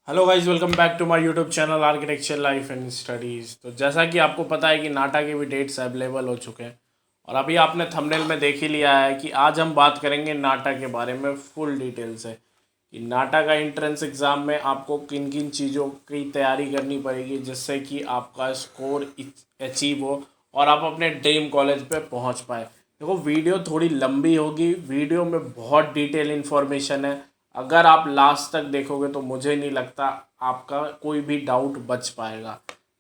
Hello guys, welcome back to my YouTube channel architecture life and studies. तो जैसा कि आपको पता है कि नाटा के भी डेट्स अवेलेबल हो चुके हैं और अभी आपने थंबनेल में देख ही लिया है कि आज हम बात करेंगे नाटा के बारे में फुल डिटेल से कि नाटा का एंट्रेंस एग्ज़ाम में आपको किन किन चीज़ों की तैयारी करनी पड़ेगी जिससे कि आपका स्कोर अचीव हो और आप अपने ड्रीम कॉलेज पे पहुंच पाए। देखो, वीडियो थोड़ी लंबी होगी, वीडियो में बहुत डिटेल इन्फॉर्मेशन है। अगर आप लास्ट तक देखोगे तो मुझे नहीं लगता आपका कोई भी डाउट बच पाएगा।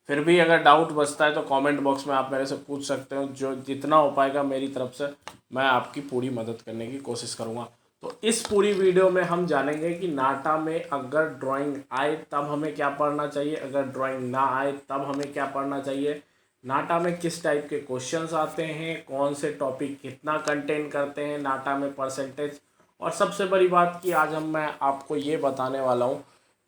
फिर भी अगर डाउट बचता है तो कमेंट बॉक्स में आप मेरे से पूछ सकते हो, जो जितना हो पाएगा मेरी तरफ से मैं आपकी पूरी मदद करने की कोशिश करूँगा। तो इस पूरी वीडियो में हम जानेंगे कि नाटा में अगर ड्राइंग आए तब हमें क्या पढ़ना चाहिए, अगर ड्राइंग ना आए तब हमें क्या पढ़ना चाहिए, नाटा में किस टाइप के क्वेश्चंस आते हैं, कौन से टॉपिक कितना कंटेन करते हैं नाटा में परसेंटेज। और सबसे बड़ी बात कि आज मैं आपको ये बताने वाला हूँ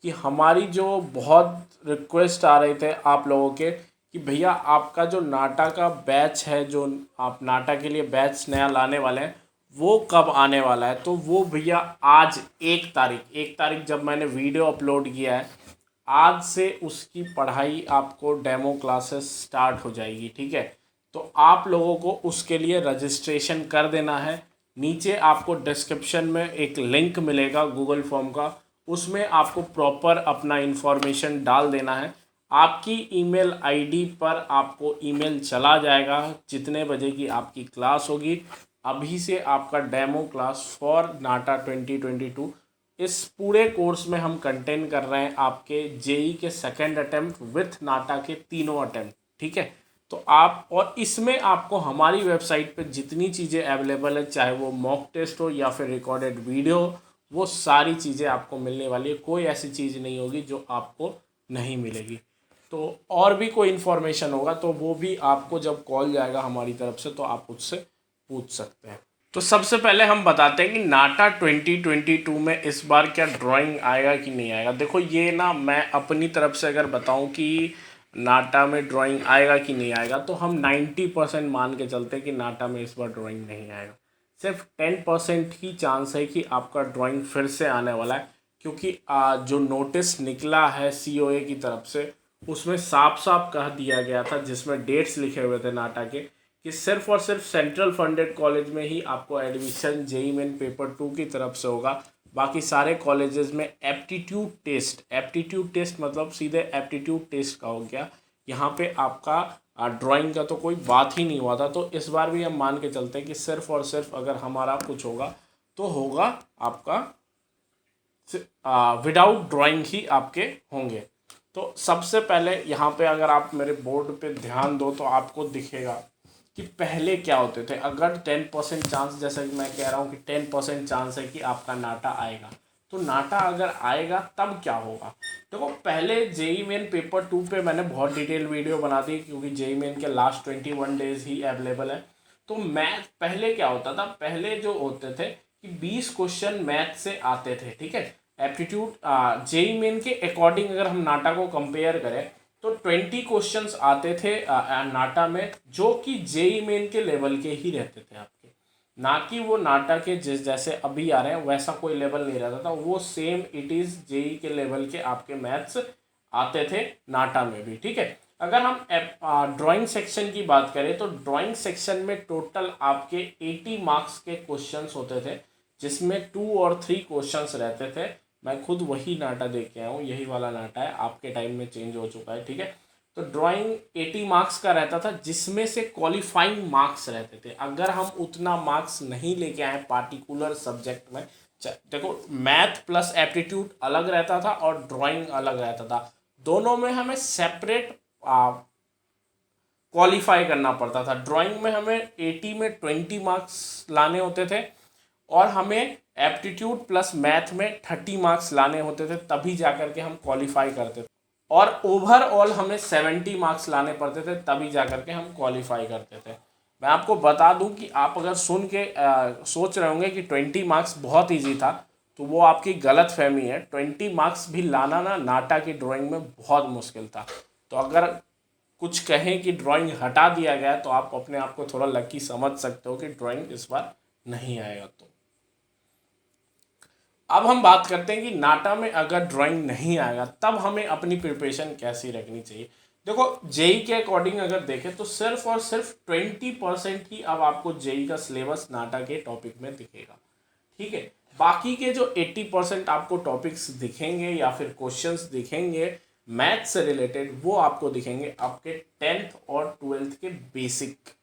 कि हमारी जो बहुत रिक्वेस्ट आ रहे थे आप लोगों के कि भैया आपका जो नाटा का बैच है, जो आप नाटा के लिए बैच नया लाने वाले हैं, वो कब आने वाला है। तो वो भैया आज 1 तारीख जब मैंने वीडियो अपलोड किया है, आज से उसकी पढ़ाई आपको डेमो क्लासेस स्टार्ट हो जाएगी। ठीक है, तो आप लोगों को उसके लिए रजिस्ट्रेशन कर देना है। नीचे आपको डिस्क्रिप्शन में एक लिंक मिलेगा गूगल फॉर्म का, उसमें आपको प्रॉपर अपना इंफॉर्मेशन डाल देना है। आपकी ईमेल आईडी पर आपको ईमेल चला जाएगा जितने बजे की आपकी क्लास होगी। अभी से आपका डेमो क्लास फॉर नाटा 2022, इस पूरे कोर्स में हम कंटेन कर रहे हैं आपके जेई के सेकेंड अटेम्प्ट विथ नाटा के तीनों अटेम्प्ट। ठीक है, तो आप और इसमें आपको हमारी वेबसाइट पे जितनी चीज़ें अवेलेबल है, चाहे वो मॉक टेस्ट हो या फिर रिकॉर्डेड वीडियो, वो सारी चीज़ें आपको मिलने वाली है। कोई ऐसी चीज़ नहीं होगी जो आपको नहीं मिलेगी। तो और भी कोई इन्फॉर्मेशन होगा तो वो भी आपको जब कॉल जाएगा हमारी तरफ से तो आप उससे पूछ सकते हैं। तो सबसे पहले हम बताते हैं कि नाटा 2022 में इस बार क्या ड्राइंग आएगा कि नहीं आएगा। देखो, ये ना मैं अपनी तरफ से अगर बताऊं कि नाटा में ड्राइंग आएगा कि नहीं आएगा तो हम 90% मान के चलते हैं कि नाटा में इस बार ड्राइंग नहीं आएगा। सिर्फ 10% ही चांस है कि आपका ड्राइंग फिर से आने वाला है, क्योंकि जो नोटिस निकला है सीओए की तरफ से उसमें साफ साफ कह दिया गया था, जिसमें डेट्स लिखे हुए थे नाटा के, कि सिर्फ और सिर्फ सेंट्रल फंडेड कॉलेज में ही आपको एडमिशन जेई मेन पेपर 2 की तरफ से होगा। बाकी सारे कॉलेजेस में एप्टीट्यूड टेस्ट मतलब सीधे एप्टीट्यूड टेस्ट का हो गया। यहाँ पे आपका ड्राइंग का तो कोई बात ही नहीं हुआ था। तो इस बार भी हम मान के चलते हैं कि सिर्फ और सिर्फ अगर हमारा कुछ होगा तो होगा आपका विदाउट ड्राइंग ही आपके होंगे। तो सबसे पहले यहाँ पे अगर आप मेरे बोर्ड पे ध्यान दो तो आपको दिखेगा कि पहले क्या होते थे। अगर 10% चांस, जैसा कि मैं कह रहा हूँ कि 10% चांस है कि आपका नाटा आएगा, तो नाटा अगर आएगा तब क्या होगा। देखो, पहले जेई मेन पेपर 2 पे मैंने बहुत डिटेल वीडियो बना दी, क्योंकि जेई मेन के लास्ट 21 डेज ही अवेलेबल है। तो मैथ पहले क्या होता था, पहले जो होते थे कि 20 क्वेश्चन मैथ से आते थे। ठीक है, एप्टीट्यूड जेई मेन के अकॉर्डिंग अगर हम नाटा को कंपेयर करें तो 20 क्वेश्चंस आते थे नाटा में, जो कि जेई मेन के लेवल के ही रहते थे आपके, ना कि वो नाटा के जैसे अभी आ रहे हैं वैसा कोई लेवल नहीं रहता था। वो सेम इट इज़ जेई के लेवल के आपके मैथ्स आते थे नाटा में भी। ठीक है, अगर हम ड्राइंग सेक्शन की बात करें तो ड्राइंग सेक्शन में टोटल आपके 80 मार्क्स के क्वेश्चंस होते थे, जिसमें 2 और 3 क्वेश्चंस रहते थे। मैं खुद वही नाटा देख के आया हूँ, यही वाला नाटा है, आपके टाइम में चेंज हो चुका है। ठीक है, तो ड्राइंग 80 मार्क्स का रहता था, जिसमें से क्वालिफाइंग मार्क्स रहते थे। अगर हम उतना मार्क्स नहीं लेके आए पार्टिकुलर सब्जेक्ट में, देखो मैथ प्लस एप्टीट्यूड अलग रहता था और ड्राइंग अलग रहता था, दोनों में हमें सेपरेट क्वालिफाई करना पड़ता था। ड्राइंग में हमें 80 में 20 मार्क्स लाने होते थे और हमें एप्टीट्यूड प्लस मैथ में 30 मार्क्स लाने होते थे, तभी जा कर के हम क्वालिफाई करते थे। और ओवरऑल हमें 70 मार्क्स लाने पड़ते थे, तभी जा कर के हम क्वालिफाई करते थे। मैं आपको बता दूं कि आप अगर सुन के सोच रहे होंगे कि 20 मार्क्स बहुत ईजी था, तो वो आपकी गलत फहमी है। 20 मार्क्स भी लाना ना नाटा की ड्राइंग में बहुत मुश्किल था। तो अगर कुछ कहें कि ड्राइंग हटा दिया गया तो आप अपने आप को थोड़ा लकी समझ सकते हो कि ड्राइंग इस बार नहीं आएगा। तो अब हम बात करते हैं कि नाटा में अगर ड्राइंग नहीं आएगा तब हमें अपनी प्रिपरेशन कैसी रखनी चाहिए। देखो जेई के अकॉर्डिंग अगर देखें तो सिर्फ और सिर्फ 20% ही अब आपको जेई का सिलेबस नाटा के टॉपिक में दिखेगा, ठीक है। बाकी के जो 80% आपको टॉपिक्स दिखेंगे या फिर क्वेश्चंस दिखेंगे मैथ से रिलेटेड, वो आपको दिखेंगे आपके 10th और 12th के बेसिक।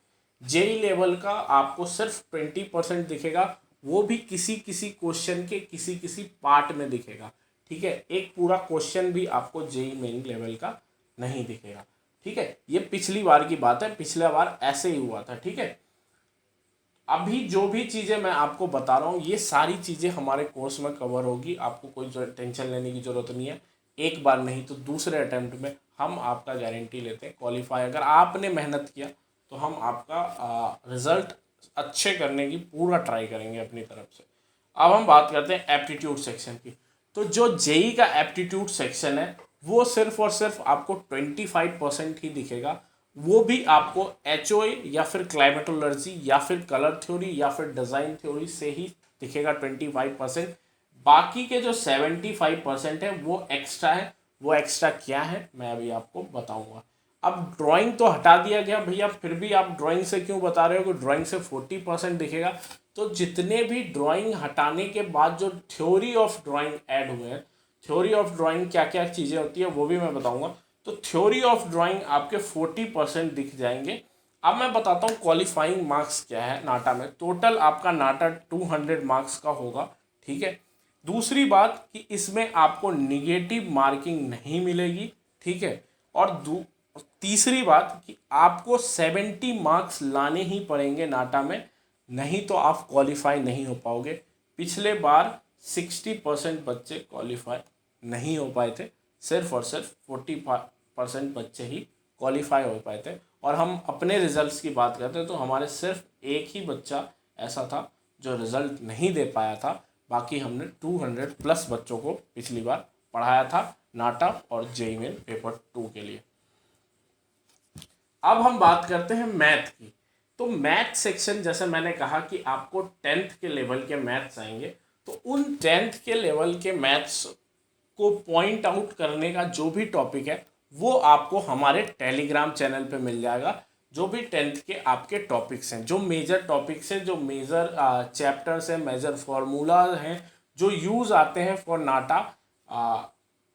जेई लेवल का आपको सिर्फ 20% दिखेगा, वो भी किसी किसी क्वेश्चन के किसी किसी पार्ट में दिखेगा, ठीक है। एक पूरा क्वेश्चन भी आपको जेई मेन लेवल का नहीं दिखेगा, ठीक है। ये पिछली बार की बात है, पिछला बार ऐसे ही हुआ था, ठीक है। अभी जो भी चीज़ें मैं आपको बता रहा हूँ ये सारी चीज़ें हमारे कोर्स में कवर होगी, आपको कोई टेंशन लेने की ज़रूरत नहीं है। एक बार नहीं तो दूसरे अटेम्प्ट में हम आपका गारंटी लेते हैं क्वालिफाई। अगर आपने मेहनत किया तो हम आपका रिज़ल्ट अच्छे करने की पूरा ट्राई करेंगे अपनी तरफ से। अब हम बात करते हैं एप्टीट्यूड सेक्शन की। तो जो जेई का एप्टीट्यूड सेक्शन है वो सिर्फ और सिर्फ आपको 25% ही दिखेगा, वो भी आपको एचओए या फिर क्लाइमेटोलॉजी या फिर कलर थ्योरी या फिर डिज़ाइन थ्योरी से ही दिखेगा 25%। बाकी के जो 75% है वो एक्स्ट्रा है। वो एक्स्ट्रा क्या है मैं अभी आपको बताऊंगा। अब ड्राइंग तो हटा दिया गया भैया, फिर भी आप ड्राइंग से क्यों बता रहे हो कि ड्राइंग से 40% दिखेगा। तो जितने भी ड्राइंग हटाने के बाद जो थ्योरी ऑफ ड्राइंग ऐड हुए हैं, थ्योरी ऑफ ड्राइंग क्या क्या चीज़ें होती है वो भी मैं बताऊंगा। तो थ्योरी ऑफ ड्राइंग आपके 40% दिख जाएंगे। अब मैं बताता हूँ क्वालिफाइंग मार्क्स क्या है नाटा में। टोटल आपका नाटा 200 मार्क्स का होगा, ठीक है। दूसरी बात कि इसमें आपको निगेटिव मार्किंग नहीं मिलेगी, ठीक है। और तीसरी बात कि आपको 70 मार्क्स लाने ही पड़ेंगे नाटा में, नहीं तो आप क्वालिफाई नहीं हो पाओगे। पिछले बार 60% बच्चे क्वालिफाई नहीं हो पाए थे, सिर्फ और सिर्फ 40% बच्चे ही क्वालिफाई हो पाए थे। और हम अपने रिजल्ट्स की बात करते हैं तो हमारे सिर्फ एक ही बच्चा ऐसा था जो रिज़ल्ट नहीं दे पाया था। बाकी हमने 200 प्लस बच्चों को पिछली बार पढ़ाया था नाटा और जेईई मेन पेपर 2 के लिए। अब हम बात करते हैं मैथ की। तो मैथ सेक्शन जैसे मैंने कहा कि आपको 10th के लेवल के मैथ्स आएंगे, तो उन 10th के लेवल के मैथ्स को पॉइंट आउट करने का जो भी टॉपिक है वो आपको हमारे टेलीग्राम चैनल पे मिल जाएगा। जो भी 10th के आपके टॉपिक्स हैं, जो मेजर टॉपिक्स हैं, जो मेजर चैप्टर्स हैं, मेजर फार्मूला हैं जो यूज़ आते हैं फॉर नाटा,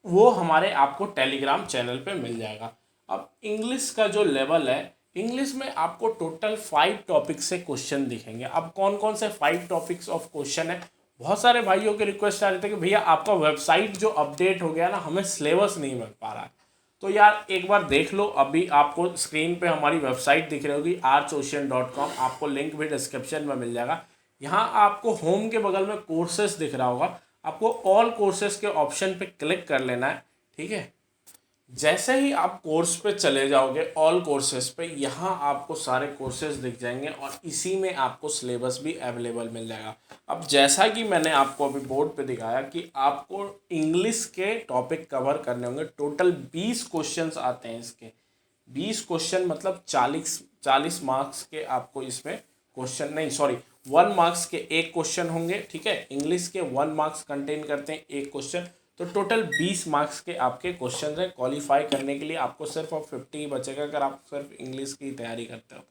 वो हमारे आपको टेलीग्राम चैनल पे मिल जाएगा। अब इंग्लिश का जो लेवल है, इंग्लिश में आपको टोटल 5 टॉपिक से क्वेश्चन दिखेंगे। अब कौन कौन से 5 टॉपिक्स ऑफ क्वेश्चन है। बहुत सारे भाइयों के रिक्वेस्ट आ रहे थे कि भैया आपका वेबसाइट जो अपडेट हो गया ना, हमें सिलेबस नहीं मिल पा रहा है। तो यार एक बार देख लो, अभी आपको स्क्रीन पे हमारी वेबसाइट दिख रही होगी archocean.com, आपको लिंक भी डिस्क्रिप्शन में मिल जाएगा। यहाँ आपको होम के बगल में कोर्सेज दिख रहा होगा, आपको ऑल कोर्सेज के ऑप्शन पे क्लिक कर लेना है, ठीक है। जैसे ही आप कोर्स पे चले जाओगे ऑल कोर्सेज पे, यहाँ आपको सारे कोर्सेज दिख जाएंगे और इसी में आपको सिलेबस भी अवेलेबल मिल जाएगा। अब जैसा कि मैंने आपको अभी बोर्ड पे दिखाया कि आपको इंग्लिश के टॉपिक कवर करने होंगे। टोटल 20 क्वेश्चंस आते हैं इसके। 20 क्वेश्चन मतलब 40 मार्क्स के आपको इसमें क्वेश्चन, नहीं सॉरी 1 मार्क्स के एक क्वेश्चन होंगे, ठीक है। इंग्लिश के 1 मार्क्स कंटेन करते हैं एक क्वेश्चन। तो टोटल 20 मार्क्स के आपके क्वेश्चन हैं। क्वालिफाई करने के लिए आपको सिर्फ और 50 ही बचेगा अगर आप सिर्फ इंग्लिश की तैयारी करते हो,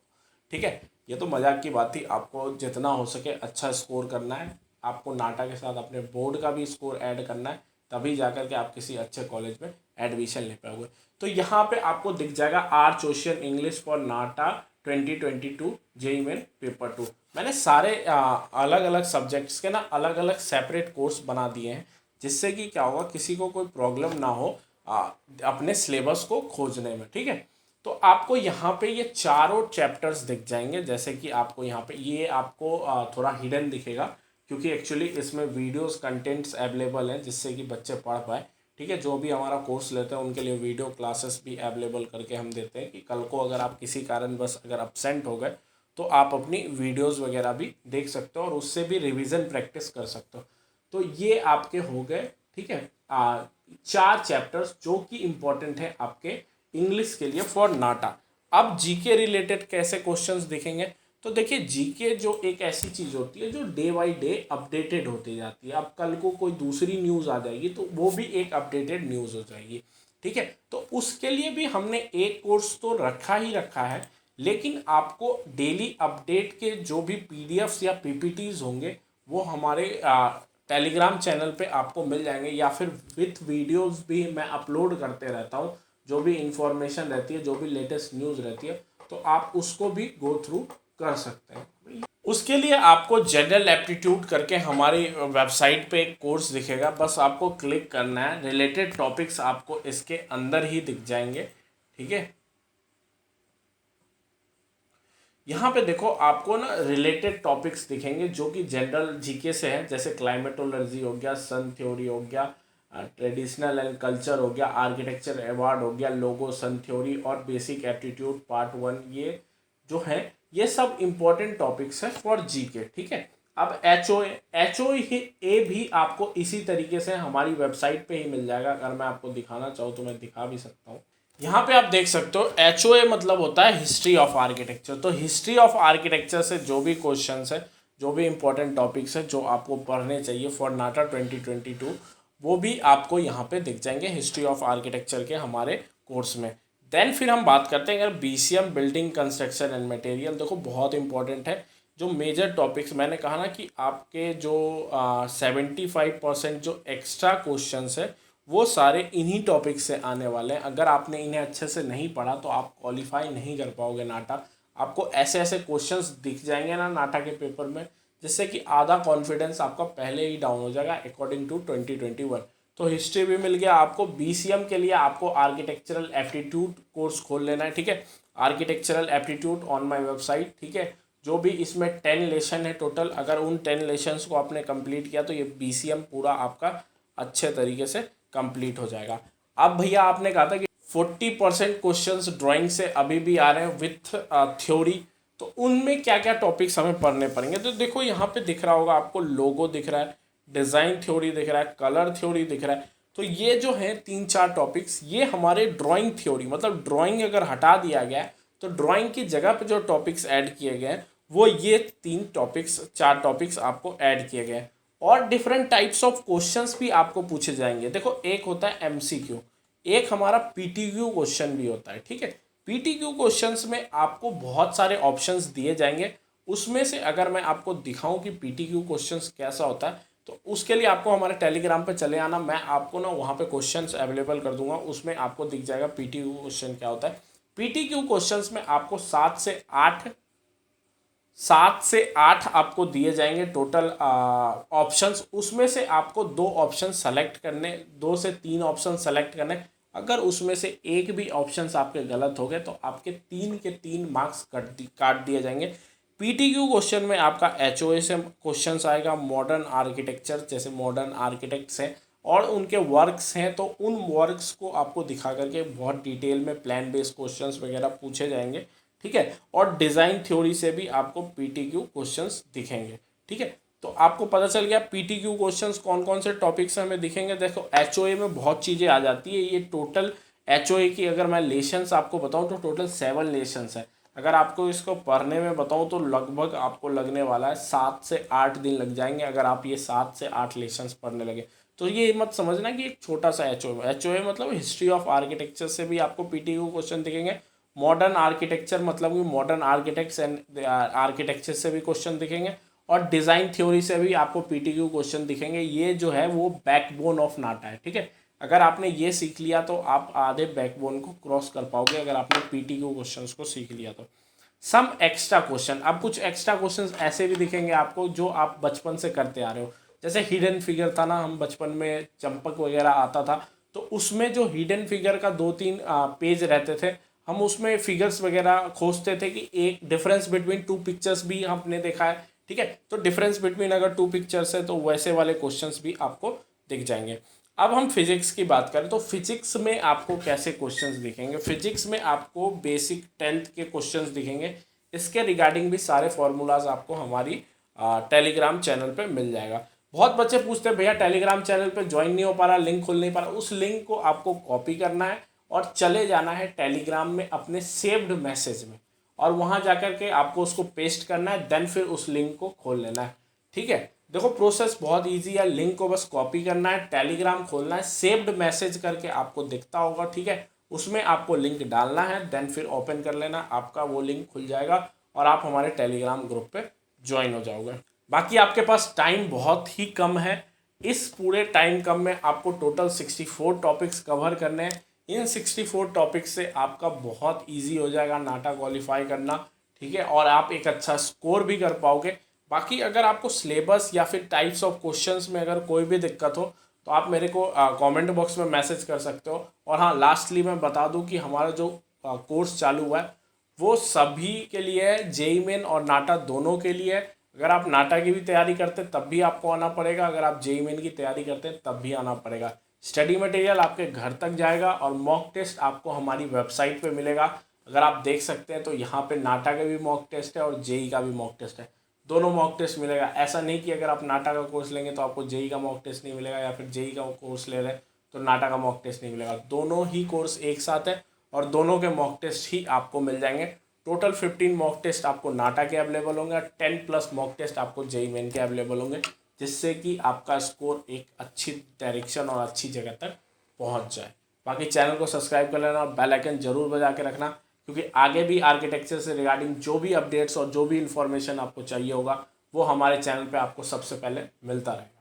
ठीक है। ये तो मजाक की बात थी, आपको जितना हो सके अच्छा स्कोर करना है। आपको नाटा के साथ अपने बोर्ड का भी स्कोर ऐड करना है, तभी जाकर के आप किसी अच्छे कॉलेज में एडमिशन ले पाओगे। तो यहाँ पे आपको दिख जाएगा Arch Ocean English for NATA 2022 JEE main paper 2। मैंने सारे अलग अलग सब्जेक्ट्स के ना अलग अलग सेपरेट कोर्स बना दिए हैं, जिससे कि क्या होगा किसी को कोई प्रॉब्लम ना हो अपने सिलेबस को खोजने में, ठीक है। तो आपको यहाँ पे ये चारों चैप्टर्स दिख जाएंगे। जैसे कि आपको यहाँ पे ये आपको थोड़ा हिडन दिखेगा, क्योंकि एक्चुअली इसमें वीडियोस कंटेंट्स अवेलेबल हैं जिससे कि बच्चे पढ़ पाए, ठीक है। जो भी हमारा कोर्स लेते हैं उनके लिए वीडियो क्लासेस भी अवेलेबल करके हम देते हैं कि कल को अगर आप किसी कारण बस अगर अब्सेंट हो गए तो आप अपनी वीडियोस वगैरह भी देख सकते हो और उससे भी रिवीजन प्रैक्टिस कर सकते हो। तो ये आपके हो गए, ठीक है, 4 चैप्टर्स जो कि इम्पोर्टेंट है आपके इंग्लिश के लिए फॉर नाटा। अब जीके रिलेटेड कैसे क्वेश्चंस दिखेंगे। तो देखिए जीके जो एक ऐसी चीज़ होती है जो डे बाई डे अपडेटेड होती जाती है। अब कल को कोई दूसरी न्यूज़ आ जाएगी तो वो भी एक अपडेटेड न्यूज़ हो जाएगी, ठीक है। तो उसके लिए भी हमने एक कोर्स तो रखा ही रखा है, लेकिन आपको डेली अपडेट के जो भी पीडीएफ्स या पीपीटीज होंगे वो हमारे टेलीग्राम चैनल पे आपको मिल जाएंगे, या फिर विथ वीडियोस भी मैं अपलोड करते रहता हूँ। जो भी इंफॉर्मेशन रहती है, जो भी लेटेस्ट न्यूज़ रहती है, तो आप उसको भी गो थ्रू कर सकते हैं। उसके लिए आपको जनरल एप्टीट्यूड करके हमारी वेबसाइट पे एक कोर्स दिखेगा, बस आपको क्लिक करना है। रिलेटेड टॉपिक्स आपको इसके अंदर ही दिख जाएंगे, ठीक है। यहाँ पे देखो आपको ना रिलेटेड टॉपिक्स दिखेंगे जो कि जनरल जीके से है, जैसे क्लाइमेटोलॉजी हो गया, सन थ्योरी हो गया, ट्रेडिशनल एंड कल्चर हो गया, आर्किटेक्चर अवार्ड हो गया, लोगो, सन थ्योरी और बेसिक एप्टीट्यूड पार्ट 1। ये जो है ये सब इम्पोर्टेंट टॉपिक्स है फॉर जीके, ठीक है। अब एच ओ ए भी आपको इसी तरीके से हमारी वेबसाइट पे ही मिल जाएगा। अगर मैं आपको दिखाना चाहूँ तो मैं दिखा भी सकता हूँ। यहाँ पे आप देख सकते हो एच ओ ए मतलब होता है हिस्ट्री ऑफ आर्किटेक्चर। तो हिस्ट्री ऑफ आर्किटेक्चर से जो भी क्वेश्चंस है, जो भी इंपॉर्टेंट टॉपिक्स है जो आपको पढ़ने चाहिए फॉर नाटा 2022, वो भी आपको यहाँ पे दिख जाएंगे हिस्ट्री ऑफ आर्किटेक्चर के हमारे कोर्स में। देन फिर हम बात करते हैं अगर BCM building construction and material. देखो बहुत इंपॉर्टेंट है जो मेजर टॉपिक्स मैंने कहा ना कि आपके जो 75% जो एक्स्ट्रा क्वेश्चंस है वो सारे इन्हीं टॉपिक से आने वाले हैं। अगर आपने इन्हें अच्छे से नहीं पढ़ा तो आप क्वालिफाई नहीं कर पाओगे नाटा। आपको ऐसे ऐसे क्वेश्चंस दिख जाएंगे ना नाटा के पेपर में, जिससे कि आधा कॉन्फिडेंस आपका पहले ही डाउन हो जाएगा अकॉर्डिंग टू 2021। तो हिस्ट्री भी मिल गया आपको। बीसीएम के लिए आपको आर्किटेक्चरल एप्टीट्यूड कोर्स खोल लेना है, ठीक है। Architectural aptitude on my website, ठीक है। जो भी इसमें 10 लेसन है टोटल, अगर उन 10 लेसन्स को आपने कंप्लीट किया तो ये बीसीएम पूरा आपका अच्छे तरीके से कंप्लीट हो जाएगा। अब भैया आपने कहा था कि 40% क्वेश्चंस ड्राइंग से अभी भी आ रहे हैं विथ थ्योरी, तो उनमें क्या क्या टॉपिक्स हमें पढ़ने पड़ेंगे। तो देखो यहाँ पे दिख रहा होगा आपको, लोगो दिख रहा है, डिज़ाइन थ्योरी दिख रहा है, कलर थ्योरी दिख रहा है। तो ये जो है 3-4 टॉपिक्स, ये हमारे ड्राइंग थ्योरी, मतलब ड्राइंग अगर हटा दिया गया तो ड्राइंग की जगह पे जो टॉपिक्स ऐड किए गए हैं वो ये 4 टॉपिक्स आपको ऐड किए गए हैं। और डिफरेंट टाइप्स ऑफ क्वेश्चंस भी आपको पूछे जाएंगे। देखो एक होता है एमसीक्यू, एक हमारा पीटीक्यू क्वेश्चन भी होता है, ठीक है। पीटीक्यू क्वेश्चंस में आपको बहुत सारे ऑप्शंस दिए जाएंगे। उसमें से अगर मैं आपको दिखाऊं कि पीटीक्यू क्वेश्चंस कैसा होता है, तो उसके लिए आपको हमारे टेलीग्राम पे चले आना। मैं आपको ना वहाँ पे क्वेश्चंस अवेलेबल कर दूंगा, उसमें आपको दिख जाएगा पीटीक्यू क्वेश्चन क्या होता है। पीटीक्यू क्वेश्चंस में आपको 7 से 8 आपको दिए जाएंगे टोटल ऑप्शंस। उसमें से आपको 2 ऑप्शन सेलेक्ट करने, 2 से 3 ऑप्शन सेलेक्ट करने। अगर उसमें से एक भी ऑप्शंस आपके गलत हो गए तो आपके 3 के 3 मार्क्स काट दिए जाएंगे। पीटीक्यू क्वेश्चन में आपका एचओए से क्वेश्चंस आएगा, मॉडर्न आर्किटेक्चर, जैसे मॉडर्न आर्किटेक्ट्स हैं और उनके वर्क्स हैं, तो उन वर्क्स को आपको दिखा करके बहुत डिटेल में प्लान बेस्ड क्वेश्चंस वगैरह पूछे जाएंगे, ठीक है। और डिज़ाइन थ्योरी से भी आपको पीटीक्यू क्वेश्चंस दिखेंगे, ठीक है। तो आपको पता चल गया पीटीक्यू क्वेश्चंस कौन कौन से टॉपिक्स हमें दिखेंगे। देखो एचओए में बहुत चीज़ें आ जाती है। ये टोटल एचओए की अगर मैं लेशंस आपको बताऊं तो टोटल 7 लेशंस है। अगर आपको इसको पढ़ने में बताऊं तो लगभग आपको लगने वाला है 7 से 8 दिन लग जाएंगे, अगर आप ये 7 से 8 लेशंस पढ़ने लगे। तो ये मत समझना कि एक छोटा सा एचओए मतलब हिस्ट्री ऑफ आर्किटेक्चर से भी आपको पीटीक्यू क्वेश्चन दिखेंगे। मॉडर्न आर्किटेक्चर मतलब कि मॉडर्न आर्किटेक्ट्स एंड आर्किटेक्चर से भी क्वेश्चन दिखेंगे। और डिज़ाइन थ्योरी से भी आपको पीटीक्यू क्वेश्चन दिखेंगे। ये जो है वो बैकबोन ऑफ नाटा है, ठीक है। अगर आपने ये सीख लिया तो आप आधे बैकबोन को क्रॉस कर पाओगे, अगर आपने पीटीक्यू क्वेश्चंस को सीख लिया तो। सम एक्स्ट्रा क्वेश्चन, अब कुछ एक्स्ट्रा क्वेश्चंस ऐसे भी दिखेंगे आपको जो आप बचपन से करते आ रहे हो। जैसे हिडन फिगर था ना, हम बचपन में चंपक वगैरह आता था, तो उसमें जो हिडन फिगर का 2-3 पेज रहते थे, हम उसमें फिगर्स वगैरह खोजते थे कि एक डिफरेंस बिटवीन 2 पिक्चर्स भी हमने देखा है, ठीक है। तो डिफरेंस बिटवीन अगर 2 पिक्चर्स है तो वैसे वाले क्वेश्चंस भी आपको दिख जाएंगे। अब हम फिजिक्स की बात करें तो फिजिक्स में आपको कैसे क्वेश्चंस दिखेंगे। फिजिक्स में आपको बेसिक 10th के क्वेश्चंस दिखेंगे। इसके रिगार्डिंग भी सारे फॉर्मूलाज आपको हमारी टेलीग्राम चैनल पे मिल जाएगा। बहुत बच्चे पूछते हैं भैया टेलीग्राम चैनल पे ज्वाइन नहीं हो पा रहा, लिंक खुल नहीं पा रहा। उस लिंक को आपको कॉपी करना है और चले जाना है टेलीग्राम में अपने सेव्ड मैसेज में, और वहाँ जाकर के आपको उसको पेस्ट करना है, देन फिर उस लिंक को खोल लेना है। ठीक है, देखो प्रोसेस बहुत इजी है। लिंक को बस कॉपी करना है, टेलीग्राम खोलना है, सेव्ड मैसेज करके आपको दिखता होगा। ठीक है, उसमें आपको लिंक डालना है, देन फिर ओपन कर लेना, आपका वो लिंक खुल जाएगा और आप हमारे टेलीग्राम ग्रुप पे ज्वाइन हो जाओगे। बाकी आपके पास टाइम बहुत ही कम है। इस पूरे टाइम कम में आपको टोटल 64 टॉपिक्स कवर करने हैं। इन 64 टॉपिक्स से आपका बहुत ईजी हो जाएगा नाटा क्वालिफाई करना। ठीक है, और आप एक अच्छा स्कोर भी कर पाओगे। बाकी अगर आपको सिलेबस या फिर टाइप्स ऑफ क्वेश्चंस में अगर कोई भी दिक्कत हो तो आप मेरे को कमेंट बॉक्स में मैसेज कर सकते हो। और हाँ, लास्टली मैं बता दूं कि हमारा जो कोर्स चालू हुआ है वो सभी के लिए है, जेईई मेन और नाटा दोनों के लिए है। अगर आप नाटा की भी तैयारी करते हैं तब भी आपको आना पड़ेगा, अगर आप जेईई मेन की तैयारी करते हैं तब भी आना पड़ेगा। स्टडी मटेरियल आपके घर तक जाएगा और मॉक टेस्ट आपको हमारी वेबसाइट पे मिलेगा। अगर आप देख सकते हैं तो यहाँ पे नाटा का भी मॉक टेस्ट है और जेईई का भी मॉक टेस्ट है, दोनों मॉक टेस्ट मिलेगा। ऐसा नहीं कि अगर आप नाटा का कोर्स लेंगे तो आपको जेईई का मॉक टेस्ट नहीं मिलेगा, या फिर जेईई का कोर्स ले रहे हैं तो नाटा का मॉक टेस्ट नहीं मिलेगा। दोनों ही कोर्स एक साथ है और दोनों के मॉक टेस्ट ही आपको मिल जाएंगे। टोटल 15 मॉक टेस्ट आपको नाटा के अवेलेबल होंगे, 10+ मॉक टेस्ट आपको जेईई मेन के अवेलेबल होंगे, जिससे कि आपका स्कोर एक अच्छी डायरेक्शन और अच्छी जगह तक पहुंच जाए। बाकी चैनल को सब्सक्राइब कर लेना और बेल आइकन जरूर बजा के रखना, क्योंकि आगे भी आर्किटेक्चर से रिगार्डिंग जो भी अपडेट्स और जो भी इन्फॉर्मेशन आपको चाहिए होगा वो हमारे चैनल पे आपको सबसे पहले मिलता रहेगा।